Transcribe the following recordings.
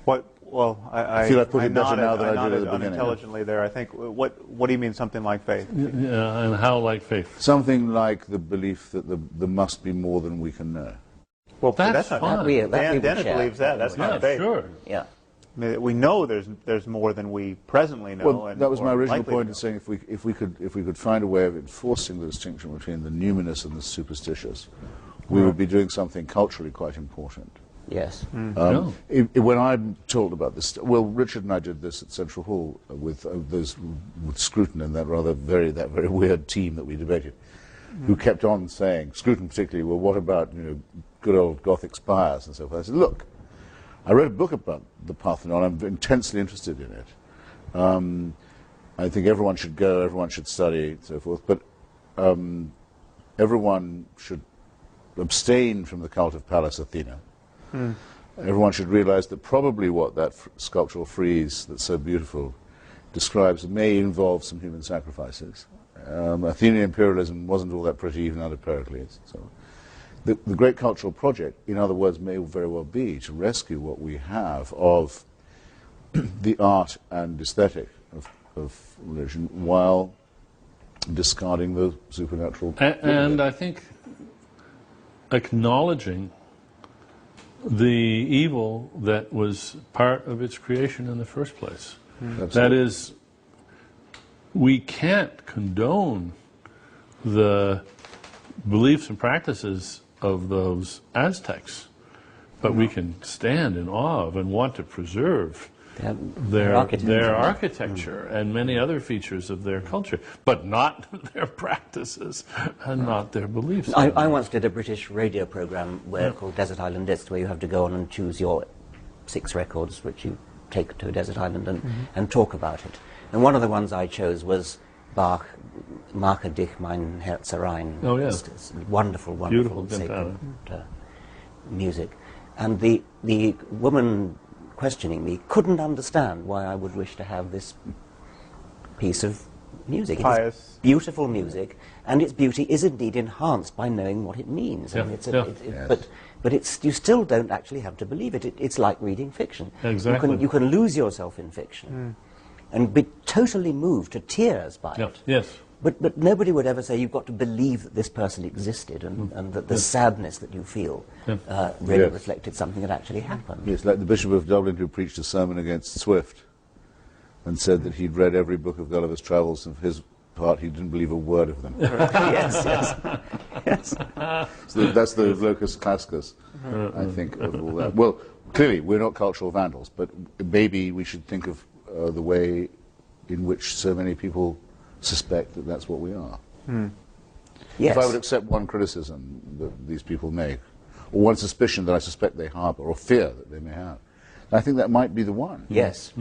What? Well, I feel I've put it better now than I did at the beginning. Unintelligently there. I think. What do you mean something like faith? Yeah, and how like faith? Something like the belief that there must be more than we can know. Well, that's not fine. Dennett believes that. That's not faith. Sure. Yeah. I mean, we know there's more than we presently know. Well, that was my original point in saying if we could find a way of enforcing the distinction between the numinous and the superstitious, we would be doing something culturally quite important. Yes. When I'm told about this, well, Richard and I did this at Central Hall with Scruton and that very weird team that we debated, who kept on saying, Scruton particularly, well, what about good old Gothic spires and so forth. I said, look, I wrote a book about the Parthenon. I'm intensely interested in it. I think everyone should go, everyone should study, and so forth. But everyone should abstain from the cult of Pallas Athena. Everyone should realize that probably what that sculptural frieze that's so beautiful describes may involve some human sacrifices. Athenian imperialism wasn't all that pretty even under Pericles. So the great cultural project, in other words, may very well be to rescue what we have of the art and aesthetic of religion while discarding the supernatural. And I think acknowledging the evil that was part of its creation in the first place. That is, we can't condone the beliefs and practices of those Aztecs, but we can stand in awe of and want to preserve their architecture and many other features of their culture, but not their practices and not their beliefs. I once did a British radio program called Desert Island Discs, where you have to go on and choose your 6 records which you take to a desert island and talk about it. And one of the ones I chose was Bach, Mache dich mein Herz rein. Oh, yeah. It's wonderful, Beautiful sacred music. And the woman questioning me couldn't understand why I would wish to have this piece of music. Pious. It's beautiful music, and its beauty is indeed enhanced by knowing what it means. Yeah. I mean, but you still don't actually have to believe it. It's like reading fiction. Exactly. You can lose yourself in fiction and be totally moved to tears by it. Yes. But nobody would ever say you've got to believe that this person existed and that the sadness that you feel really reflected something that actually happened. Yes, like the Bishop of Dublin who preached a sermon against Swift and said that he'd read every book of Gulliver's Travels, and for his part he didn't believe a word of them. yes. So that's the locus classicus, I think, of all that. Well, clearly we're not cultural vandals, but maybe we should think of the way in which so many people suspect that that's what we are. Yes. If I would accept one criticism that these people make, or one suspicion that I suspect they harbor, or fear that they may have, I think that might be the one. Yes.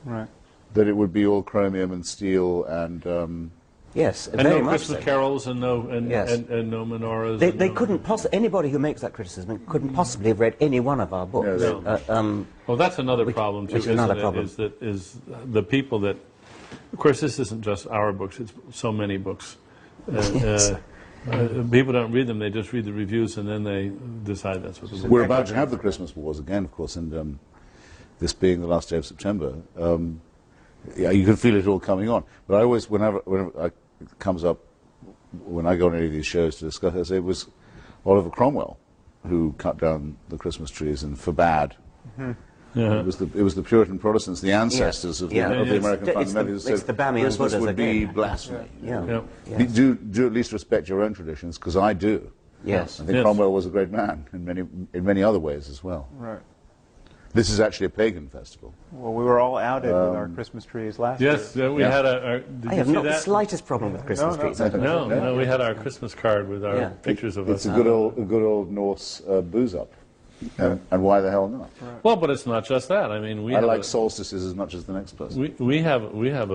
Right. That it would be all chromium and steel and... yes, and very no much Christmas so. carols and no no menorahs. They couldn't possibly. Anybody who makes that criticism couldn't possibly have read any one of our books. No. Well, that's another problem too. Which is another problem. Is the people that. Of course, this isn't just our books. It's so many books. People don't read them. They just read the reviews and then they decide that's what the book is. We're about to have the Christmas wars again, of course, and this being the last day of September. You can feel it all coming on. But I always, whenever it comes up, when I go on any of these shows to discuss, I say it was Oliver Cromwell who cut down the Christmas trees and forbade. It was the Puritan Protestants, the ancestors of the American fundamentalists. It's the Bamian Christmas Buddhas would be again. blasphemy. Yes. Do at least respect your own traditions, because I do. Yes. I think Cromwell was a great man in many other ways as well. Right. This is actually a pagan festival. Well, we were all outed with our Christmas trees last year. Yes, we had did I you have see not the that? slightest problem with Christmas trees. No, we had our Christmas card with our pictures of It's us. a good old Norse booze up. And why the hell not? Right. Well, but it's not just that. I mean, I like solstices as much as the next person. We have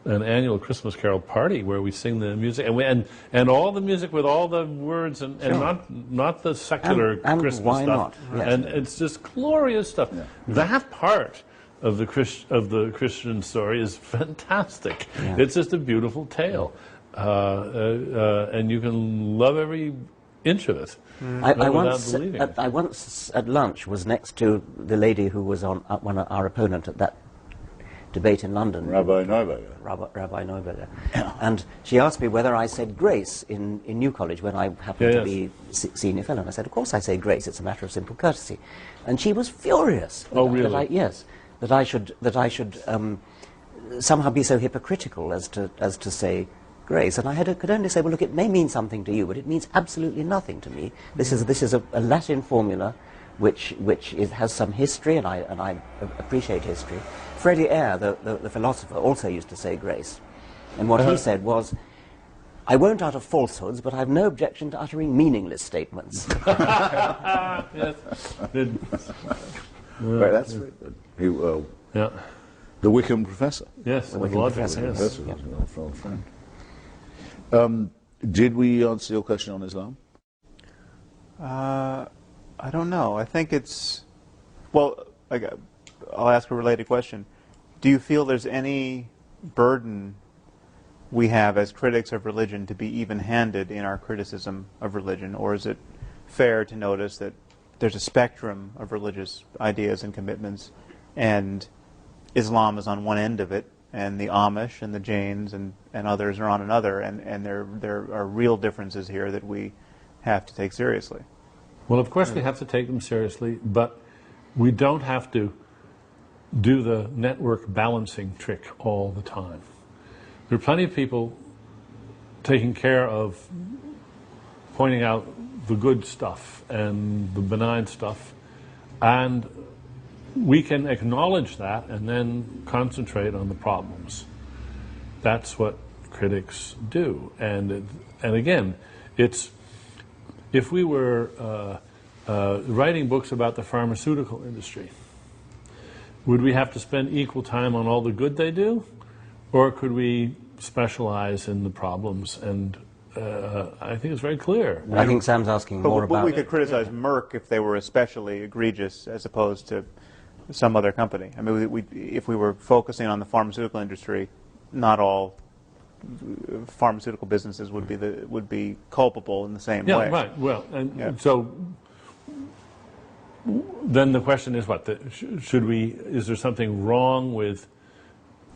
an annual Christmas carol party where we sing the music and all the music with all the words and not the secular and Christmas why stuff. not? Yes. And it's just glorious stuff. Yeah. That part of the Christian story is fantastic. It's just a beautiful tale, and you can love every inch of it. I without once, believing it. I once at lunch was next to the lady who was on one of our opponent at that debate in London, Rabbi Neuberger. Rabbi Neuberger, and she asked me whether I said grace in New College when I happened to be senior fellow. And I said, of course I say grace. It's a matter of simple courtesy. And she was furious. Oh, really? That I should somehow be so hypocritical as to say grace. And I could only say, well, look, it may mean something to you, but it means absolutely nothing to me. This is a Latin formula which has some history, and I appreciate history. Freddie Eyre, the philosopher, also used to say grace. And what he said was, I won't utter falsehoods, but I've no objection to uttering meaningless statements. Yes. Right, that's very good. The Wickham professor. Yes, The Wickham professor, yes. Professor was an old friend. Did we answer your question on Islam? I don't know. I think it's, well, I'll ask a related question. Do you feel there's any burden we have as critics of religion to be even-handed in our criticism of religion, or is it fair to notice that there's a spectrum of religious ideas and commitments, and Islam is on one end of it, and the Amish and the Jains and others are on another, and there are real differences here that we have to take seriously? Well, of course we have to take them seriously, but we don't have to do the network balancing trick all the time. There are plenty of people taking care of pointing out the good stuff and the benign stuff, and we can acknowledge that and then concentrate on the problems. That's what critics do. And again, it's, if we were writing books about the pharmaceutical industry, would we have to spend equal time on all the good they do? Or could we specialize in the problems? And I think it's very clear. I think Sam's asking more about... But we could criticize Merck if they were especially egregious as opposed to some other company. I mean, if we were focusing on the pharmaceutical industry, not all pharmaceutical businesses would be culpable in the same way. Yeah, right. Well, and so then the question is what? Should we? Is there something wrong with?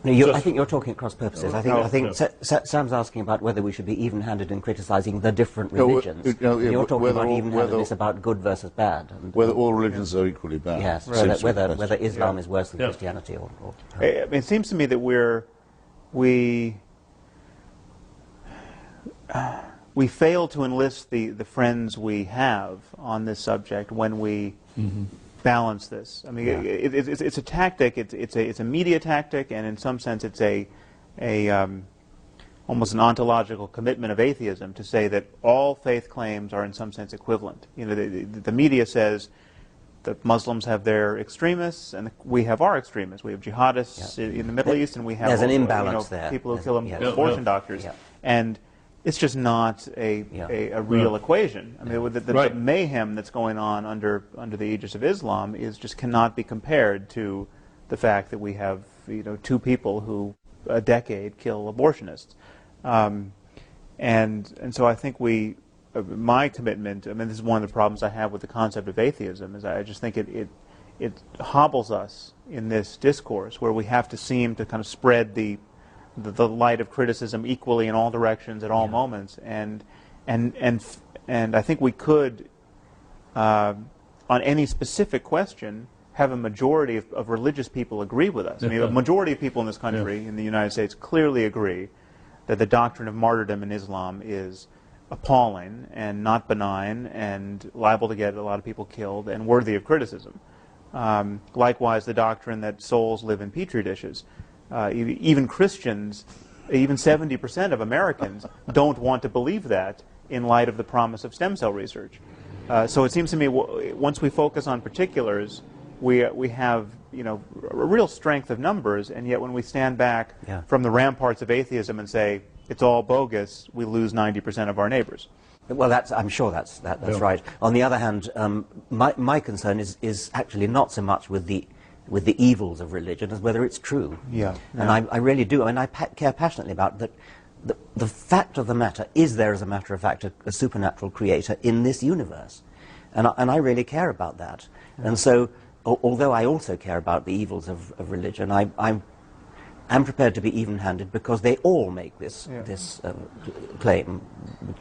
No, I think you're talking at cross purposes. I think Sam's asking about whether we should be even-handed in criticising the different religions. You're talking about even-handedness about good versus bad. And, whether all religions are equally bad. Yes, whether Islam is worse than Christianity or It seems to me that we fail to enlist the friends we have on this subject when we balance this. I mean, it's a tactic. It's a media tactic, and in some sense, it's almost an ontological commitment of atheism to say that all faith claims are in some sense equivalent. You know, the media says the Muslims have their extremists, and we have our extremists. We have jihadists in the Middle East, and we have there's an imbalance there. People who kill abortion doctors, and it's just not a real equation. I mean, the mayhem that's going on under the aegis of Islam just cannot be compared to the fact that we have two people who a decade kill abortionists, and so I think my commitment. I mean, this is one of the problems I have with the concept of atheism. Is I just think it hobbles us in this discourse where we have to seem to kind of spread the light of criticism equally in all directions at all moments, and I think we could, on any specific question, have a majority of religious people agree with us. I mean, a majority of people in this country, in the United States, clearly agree that the doctrine of martyrdom in Islam is appalling and not benign and liable to get a lot of people killed and worthy of criticism. Likewise, the doctrine that souls live in petri dishes. Even Christians, even 70% of Americans don't want to believe that in light of the promise of stem cell research. So it seems to me once we focus on particulars, we have a real strength of numbers, and yet when we stand back from the ramparts of atheism and say it's all bogus, we lose 90% of our neighbors. Well, I'm sure that's right. On the other hand, my concern is actually not so much with the evils of religion as whether it's true. And I really do. I mean, I care passionately about that. the fact of the matter is there, as a matter of fact, a supernatural creator in this universe. And I really care about that. And so, although I also care about the evils of religion, I'm prepared to be even-handed because they all make this claim,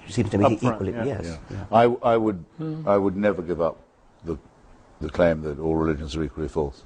which seems to me equally. Yes. I would never give up the claim that all religions are equally false.